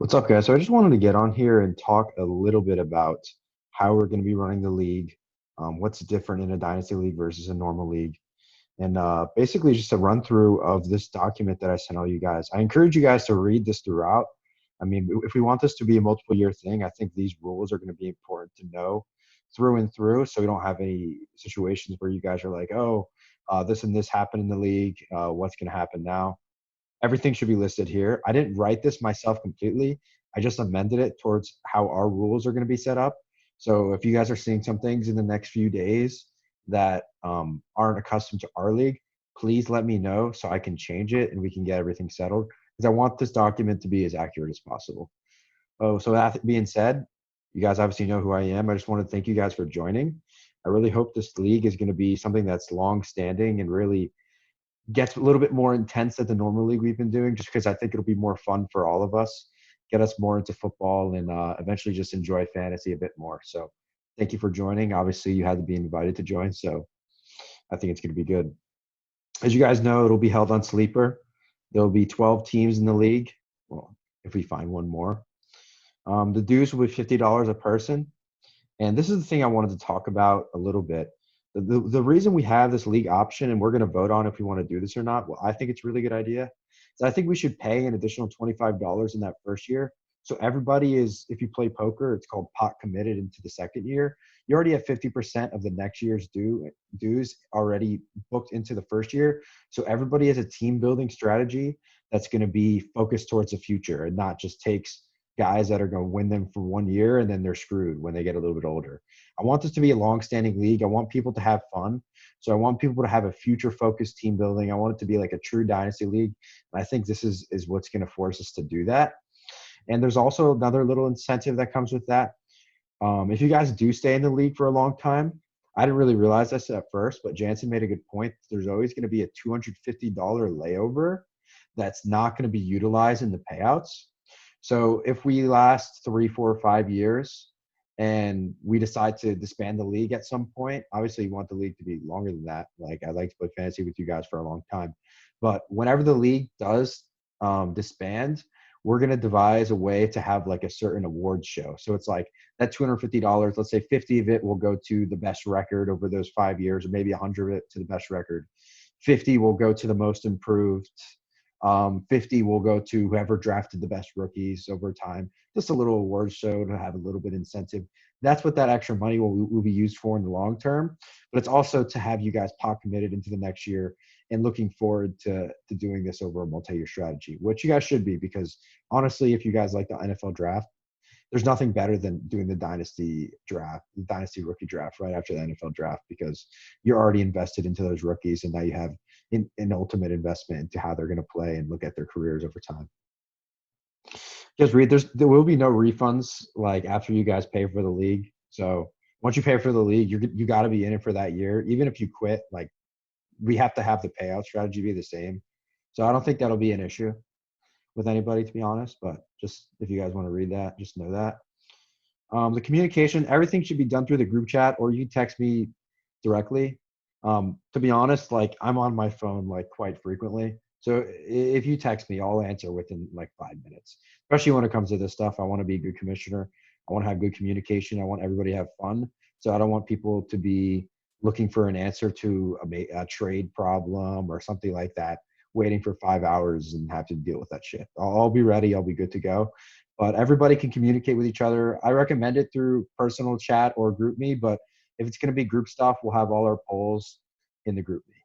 What's up, guys? So I just wanted to get on here and talk a little bit about how we're going to be running the league, what's different in a dynasty league versus a normal league, and basically just a run through of this document that I sent all you guys. I encourage you guys to read this throughout. I mean, if we want this to be a multiple year thing, I think these rules are going to be important to know through and through, so we don't have any situations where you guys are like, oh, this and this happened in the league. What's going to happen now? Everything should be listed here. I didn't write this myself completely. I just amended it towards how our rules are going to be set up. So if you guys are seeing some things in the next few days that aren't accustomed to our league, please let me know so I can change it and we can get everything settled because I want this document to be as accurate as possible. Oh, so that being said, you guys obviously know who I am. I just want to thank you guys for joining. I really hope this league is going to be something that's long standing and really gets a little bit more intense than the normal league we've been doing, just because I think it'll be more fun for all of us, get us more into football, and eventually just enjoy fantasy a bit more. So thank you for joining. Obviously, you had to be invited to join, so I think it's going to be good. As you guys know, it'll be held on Sleeper. There'll be 12 teams in the league. Well, if we find one more. The dues will be $50 a person. And this is the thing I wanted to talk about a little bit. The reason we have this league option and we're going to vote on if we want to do this or not, well, I think it's a really good idea. So I think we should pay an additional $25 in that first year. So everybody is, if you play poker, it's called pot committed into the second year. You already have 50% of the next year's dues already booked into the first year. So everybody has a team building strategy that's going to be focused towards the future and not just takes guys that are going to win them for 1 year and then they're screwed when they get a little bit older. I want this to be a long-standing league. I want people to have fun. So I want people to have a future-focused team building. I want it to be like a true dynasty league. And I think this is what's going to force us to do that. And there's also another little incentive that comes with that. If you guys do stay in the league for a long time, I didn't really realize this at first, but Jansen made a good point. There's always going to be a $250 layover that's not going to be utilized in the payouts. So if we last 3, 4, 5 years and we decide to disband the league at some point, obviously you want the league to be longer than that. Like I'd like to play fantasy with you guys for a long time. But whenever the league does disband, we're going to devise a way to have like a certain awards show. So it's like that $250, let's say 50 of it will go to the best record over those 5 years, or maybe 100 of it to the best record. 50 will go to the most improved. 50 will go to whoever drafted the best rookies over time. Just a little award show to have a little bit of incentive. That's what that extra money will be used for in the long term. But it's also to have you guys pot committed into the next year and looking forward to doing this over a multi-year strategy, which you guys should be, because honestly, if you guys like the NFL draft, there's nothing better than doing the dynasty draft, the dynasty rookie draft right after the NFL draft, because you're already invested into those rookies and now you have an ultimate investment into how they're going to play and look at their careers over time. Just read, there will be no refunds like after you guys pay for the league. So once you pay for the league, you got to be in it for that year. Even if you quit, like we have to have the payout strategy be the same. So I don't think that'll be an issue with anybody, to be honest. But just if you guys want to read that, just know that. The communication, everything should be done through the group chat, or you text me directly. To be honest, like I'm on my phone like quite frequently. So if you text me, I'll answer within like 5 minutes. Especially when it comes to this stuff, I want to be a good commissioner. I want to have good communication. I want everybody to have fun. So I don't want people to be looking for an answer to a trade problem or something like that, waiting for 5 hours and have to deal with that shit. I'll be ready. I'll be good to go. But everybody can communicate with each other. I recommend it through personal chat or group me, but if it's going to be group stuff, we'll have all our polls in the group me.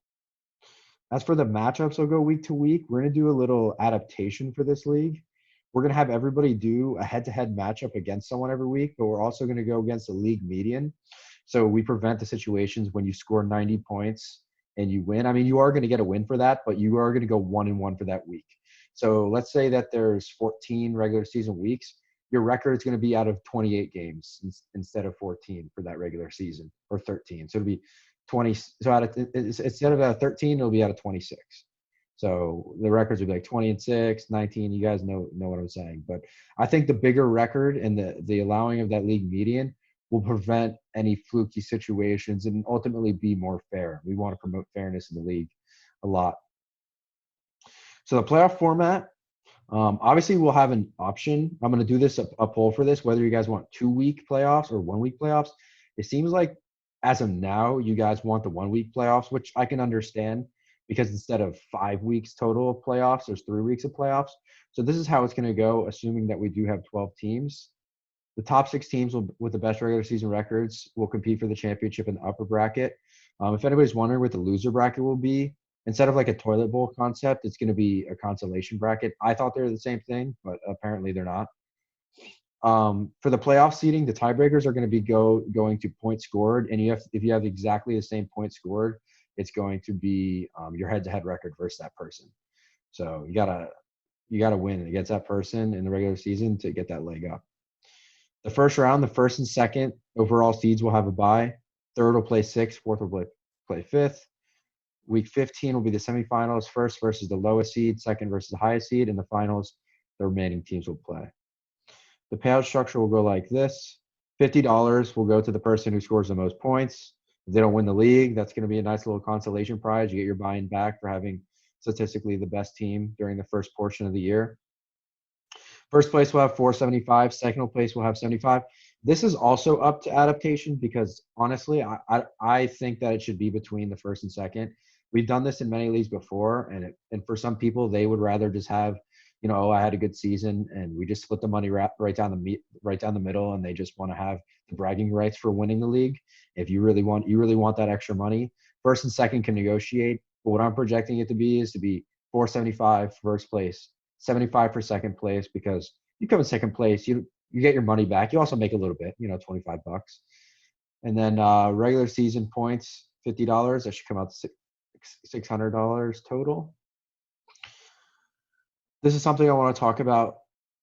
As for the matchups, I'll go week to week. We're going to do a little adaptation for this league. We're going to have everybody do a head-to-head matchup against someone every week, but we're also going to go against the league median. So we prevent the situations when you score 90 points and you win. I mean, you are going to get a win for that, but you are going to go 1-1 for that week. So let's say that there's 14 regular season weeks. Your record is going to be out of 28 games instead of 14 for that regular season, or 13. So it'll be 20. So instead of 13, it'll be out of 26. So the records would be like 20-6, 19. You guys know what I'm saying. But I think the bigger record and the allowing of that league median will prevent any fluky situations and ultimately be more fair. We want to promote fairness in the league a lot. So the playoff format, Obviously, we'll have an option. I'm going to do this a poll for this, whether you guys want 2-week playoffs or 1-week playoffs. It seems like as of now, you guys want the 1-week playoffs, which I can understand because instead of 5 weeks total of playoffs, there's 3 weeks of playoffs. So this is how it's going to go, assuming that we do have 12 teams. The top 6 teams with the best regular season records will compete for the championship in the upper bracket. If anybody's wondering what the loser bracket will be, instead of like a toilet bowl concept, it's going to be a consolation bracket. I thought they were the same thing, but apparently they're not. For the playoff seeding, the tiebreakers are going to be going to points scored, and if you have exactly the same points scored, it's going to be your head-to-head record versus that person. So you gotta win against that person in the regular season to get that leg up. The first round, the first and second overall seeds will have a bye. Third will play sixth, fourth will play fifth. Week 15 will be the semifinals, first versus the lowest seed, second versus the highest seed. In the finals, the remaining teams will play. The payout structure will go like this. $50 will go to the person who scores the most points. If they don't win the league, that's going to be a nice little consolation prize. You get your buy-in back for having statistically the best team during the first portion of the year. First place will have 475. Second place will have 75. This is also up to adaptation because honestly, I think that it should be between the first and second. We've done this in many leagues before, and for some people, they would rather just have, I had a good season, and we just split the money right down the middle, and they just want to have the bragging rights for winning the league. If you really want that extra money, first and second can negotiate. But what I'm projecting it to be is to be 475 first place, 75 for second place, because you come in second place, you get your money back. You also make a little bit, $25. And then regular season points, $50. That should come out to $600 total. This is something I want to talk about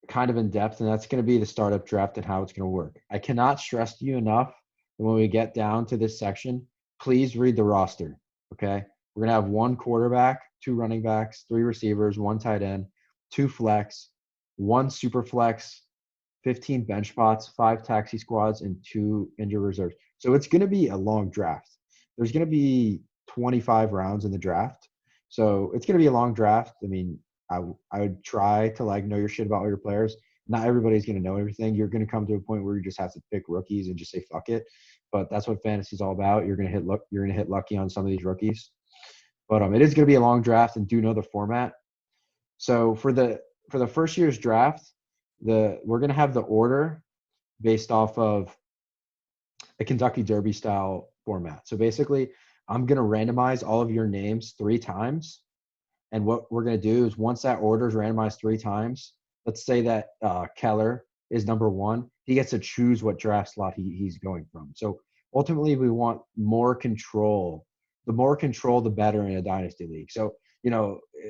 kind of in depth, and that's going to be the startup draft and how it's going to work. I cannot stress to you enough that when we get down to this section, please read the roster, okay? We're going to have 1 quarterback, 2 running backs, 3 receivers, 1 tight end, 2 flex, 1 super flex, 15 bench spots, 5 taxi squads, and 2 injured reserves. So it's going to be a long draft. There's going to be 25 rounds in the draft. So it's going to be a long draft. I mean, I would try to know your shit about all your players. Not everybody's going to know everything. You're going to come to a point where you just have to pick rookies and just say fuck it. But that's what fantasy is all about. You're going to hit lucky on some of these rookies. But it is going to be a long draft, and do know the format. So for the first year's draft, we're going to have the order based off of a Kentucky Derby style format. So basically, I'm going to randomize all of your names 3 times. And what we're going to do is once that order is randomized 3 times, let's say that Keller is number 1, he gets to choose what draft slot he's going from. So ultimately, we want more control. The more control, the better in a dynasty league. So,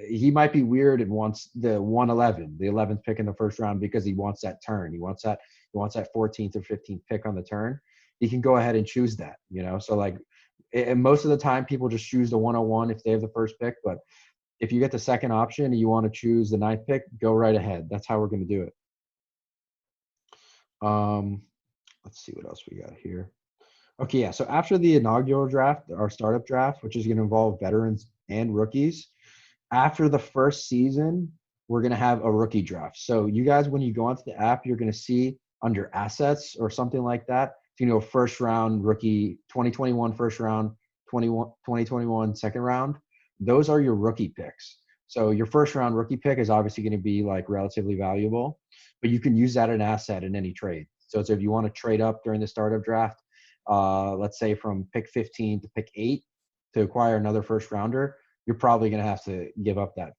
he might be weird and wants the 111, the 11th pick in the first round because he wants that turn. He wants that 14th or 15th pick on the turn. He can go ahead and choose that, So and most of the time, people just choose the 101 if they have the first pick, but if you get the second option and you want to choose the 9th pick, go right ahead. That's how we're going to do it. Let's see what else we got here. Okay, yeah. So after the inaugural draft, our startup draft, which is going to involve veterans and rookies, after the first season, we're going to have a rookie draft. So you guys, when you go onto the app, you're going to see under assets or something like that, first round rookie, 2021 first round, 2021 second round. Those are your rookie picks. So your first round rookie pick is obviously going to be relatively valuable, but you can use that as an asset in any trade. So if you want to trade up during the startup draft, let's say from pick 15 to pick 8 to acquire another first rounder, you're probably going to have to give up that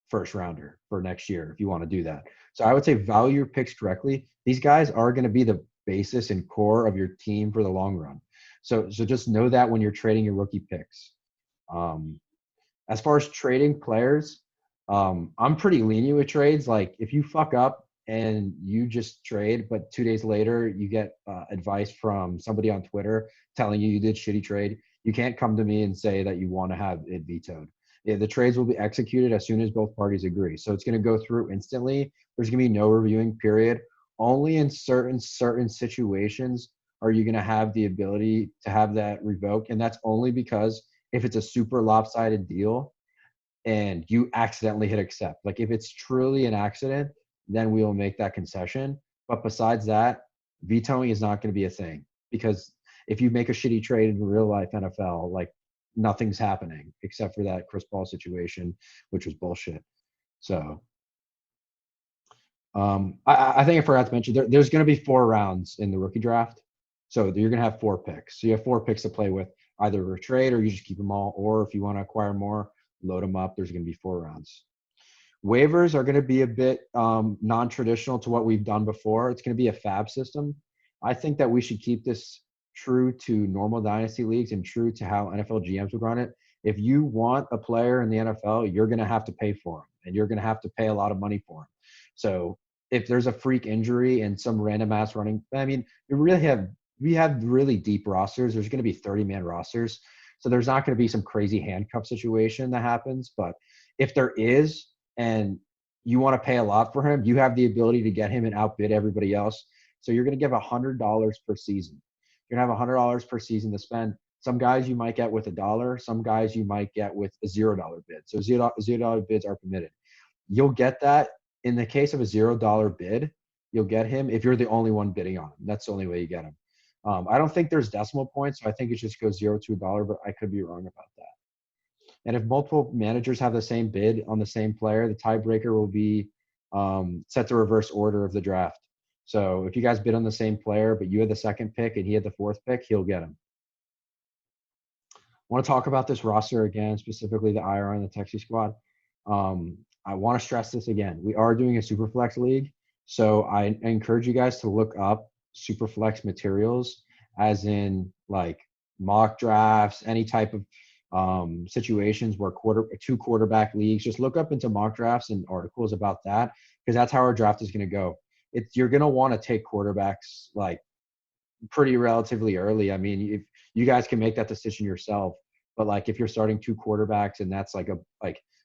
first rounder for next year if you want to do that. So I would say value your picks correctly. These guys are going to be the basis and core of your team for the long run. So just know that when you're trading your rookie picks. As far as trading players, I'm pretty lenient with trades. If you fuck up and you just trade, but 2 days later you get advice from somebody on Twitter telling you did shitty trade, you can't come to me and say that you want to have it vetoed. Yeah, the trades will be executed as soon as both parties agree. So it's going to go through instantly. There's going to be no reviewing period. Only in certain situations are you going to have the ability to have that revoked. And that's only because if it's a super lopsided deal, and you accidentally hit accept. Like if it's truly an accident, then we will make that concession. But besides that, vetoing is not going to be a thing, because if you make a shitty trade in real life NFL, like nothing's happening except for that Chris Paul situation, which was bullshit. So I think I forgot to mention there's going to be 4 rounds in the rookie draft. So you're going to have 4 picks. So you have 4 picks to play with, either a trade or you just keep them all. Or if you want to acquire more, load them up. There's going to be 4 rounds. Waivers are going to be a bit non-traditional to what we've done before. It's going to be a fab system. I think that we should keep this true to normal dynasty leagues and true to how NFL GMs would run it. If you want a player in the NFL, you're going to have to pay for him, and you're going to have to pay a lot of money for him. So if there's a freak injury and some random ass running, I mean, we have really deep rosters. There's going to be 30-man rosters. So there's not going to be some crazy handcuff situation that happens. But if there is, and you want to pay a lot for him, you have the ability to get him and outbid everybody else. So you're going to give $100 per season. You're going to have $100 per season to spend. Some guys you might get with $1. Some guys you might get with a $0 bid. So $0 bids are permitted. You'll get that. In the case of a $0 bid, you'll get him if you're the only one bidding on him. That's the only way you get him. I don't think there's decimal points, so I think it just goes 0 to $1, but I could be wrong about that. And if multiple managers have the same bid on the same player, the tiebreaker will be set to reverse order of the draft. So if you guys bid on the same player, but you had the 2nd pick and he had the 4th pick, he'll get him. I want to talk about this roster again, specifically the IR and the Texas squad. I want to stress this again. We are doing a Superflex league, so I encourage you guys to look up Superflex materials, as in like mock drafts, any type of situations where 2 quarterback leagues. Just look up into mock drafts and articles about that, because that's how our draft is going to go. You're going to want to take quarterbacks like pretty relatively early. I mean, if you guys can make that decision yourself, but like if you're starting 2 quarterbacks and that's like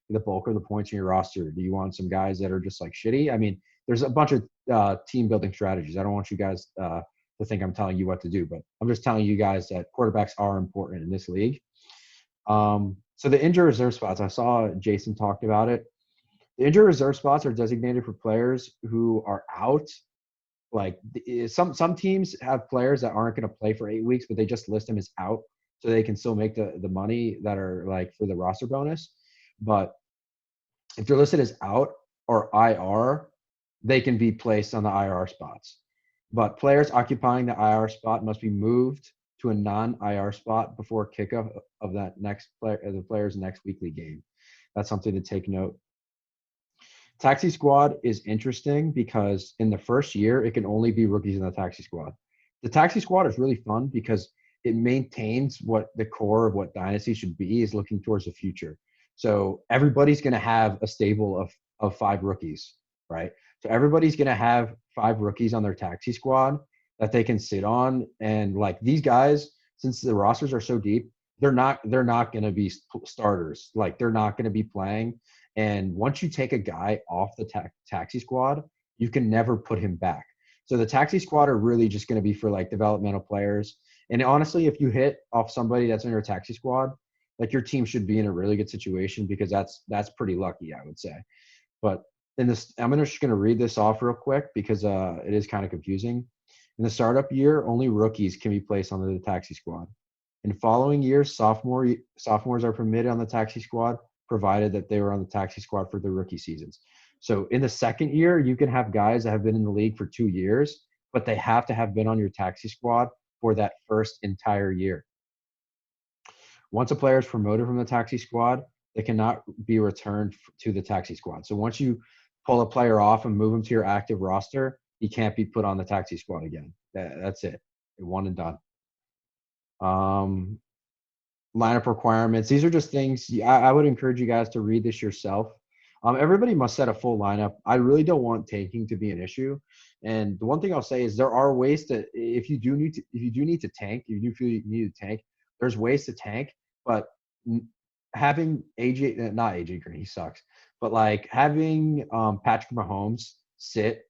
the bulk of the points in your roster, do you want some guys that are just like shitty? I mean, there's a bunch of team building strategies. I don't want you guys to think I'm telling you what to do, but I'm just telling you guys that quarterbacks are important in this league. So the injured reserve spots, I saw Jason talked about it. The injured reserve spots are designated for players who are out. Like some teams have players that aren't going to play for 8 weeks, but they just list them as out so they can still make the money that are like for the roster bonus. But if they're listed as out or IR, they can be placed on the IR spots. But players occupying the IR spot must be moved to a non-IR spot before kickoff of the player's next weekly game. That's something to take note. Taxi squad is interesting because in the first year, it can only be rookies in the taxi squad. The taxi squad is really fun because it maintains what the core of what Dynasty should be, is looking towards the future. So everybody's going to have a stable of 5 rookies, right? So everybody's going to have 5 rookies on their taxi squad that they can sit on. And like these guys, since the rosters are so deep, they're not going to be starters. Like they're not going to be playing. And once you take a guy off the taxi squad, you can never put him back. So the taxi squad are really just going to be for like developmental players. And honestly, if you hit off somebody that's in your taxi squad, like your team should be in a really good situation, because that's pretty lucky, I would say. But in this, I'm just going to read this off real quick because it is kind of confusing. In the startup year, only rookies can be placed on the taxi squad. In following years, sophomores are permitted on the taxi squad, provided that they were on the taxi squad for the rookie seasons. So in the second year, you can have guys that have been in the league for 2 years, but they have to have been on your taxi squad for that first entire year. Once a player is promoted from the taxi squad, they cannot be returned to the taxi squad. So once you pull a player off and move him to your active roster, he can't be put on the taxi squad again. That's it. One and done. Lineup requirements. These are just things I would encourage you guys to read this yourself. Everybody must set a full lineup. I really don't want tanking to be an issue. And the one thing I'll say is there are ways to, if you do need to tank, if you do feel you need to tank, there's ways to tank. But having not AJ Green, he sucks. But like having Patrick Mahomes sit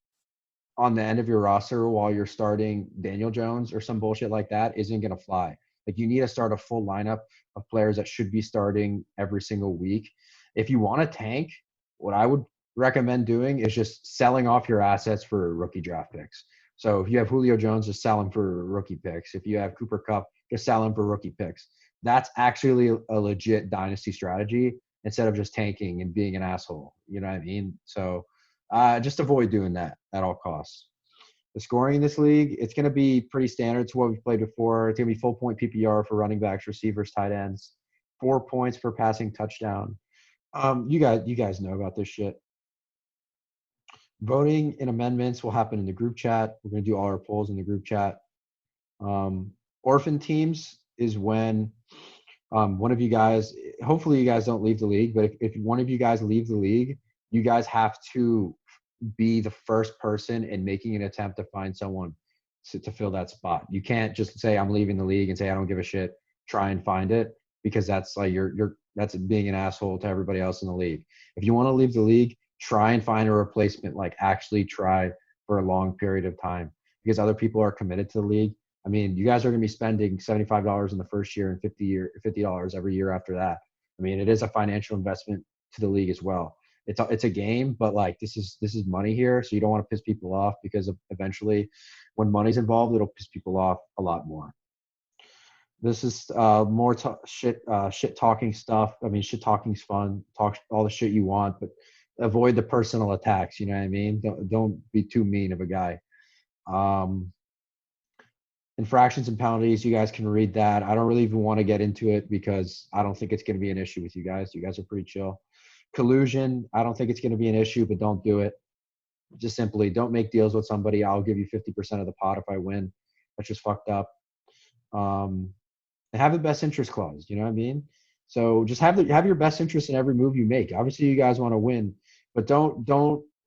on the end of your roster while you're starting Daniel Jones or some bullshit like that isn't going to fly. Like you need to start a full lineup of players that should be starting every single week. If you want to tank, what I would recommend doing is just selling off your assets for rookie draft picks. So if you have Julio Jones, just sell him for rookie picks. If you have Cooper Kupp, just sell him for rookie picks. That's actually a legit dynasty strategy instead of just tanking and being an asshole. You know what I mean? So just avoid doing that at all costs. The scoring in this league, it's going to be pretty standard to what we've played before. It's going to be full point PPR for running backs, receivers, tight ends, 4 points per passing touchdown. You guys know about this shit. Voting and amendments will happen in the group chat. We're going to do all our polls in the group chat. Orphan teams is when one of you guys, hopefully you guys don't leave the league, but if one of you guys leave the league, you guys have to be the first person in making an attempt to find someone to fill that spot. You can't just say I'm leaving the league and say I don't give a shit. Try and find it, because that's like that's being an asshole to everybody else in the league. If you want to leave the league, try and find a replacement. Like actually try for a long period of time, because other people are committed to the league. I mean, you guys are going to be spending $75 in the first year and $50 every year after that. I mean, it is a financial investment to the league as well. It's a game, but like this is money here, so you don't want to piss people off, because eventually, when money's involved, it'll piss people off a lot more. This is more shit talking stuff. I mean, shit talking's fun. Talk all the shit you want, but avoid the personal attacks. You know what I mean? Don't be too mean of a guy. Infractions and penalties, you guys can read that. I don't really even want to get into it because I don't think it's going to be an issue with you guys. You guys are pretty chill. Collusion, I don't think it's going to be an issue, but don't do it. Just simply don't make deals with somebody. I'll give you 50% of the pot if I win. That's just fucked up. And have the best interest clause. You know what I mean? So just have your best interest in every move you make. Obviously, you guys want to win, but don't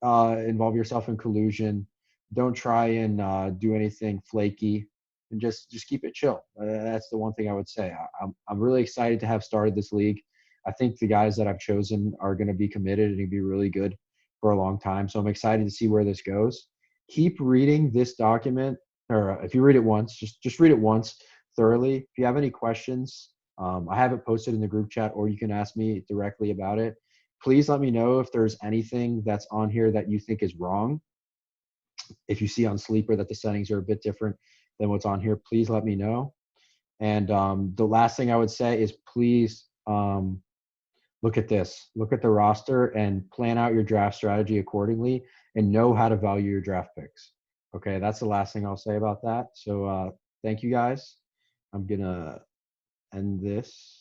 involve yourself in collusion. Don't try and do anything flaky, and just keep it chill. That's the one thing I would say. I'm really excited to have started this league. I think the guys that I've chosen are going to be committed and be really good for a long time. So I'm excited to see where this goes. Keep reading this document, or if you read it once, just read it once thoroughly. If you have any questions, I have it posted in the group chat, or you can ask me directly about it. Please let me know if there's anything that's on here that you think is wrong. If you see on Sleeper that the settings are a bit different than what's on here, please let me know. And the last thing I would say is please look at this. Look at the roster and plan out your draft strategy accordingly, and know how to value your draft picks. Okay, that's the last thing I'll say about that. So thank you guys. I'm going to end this.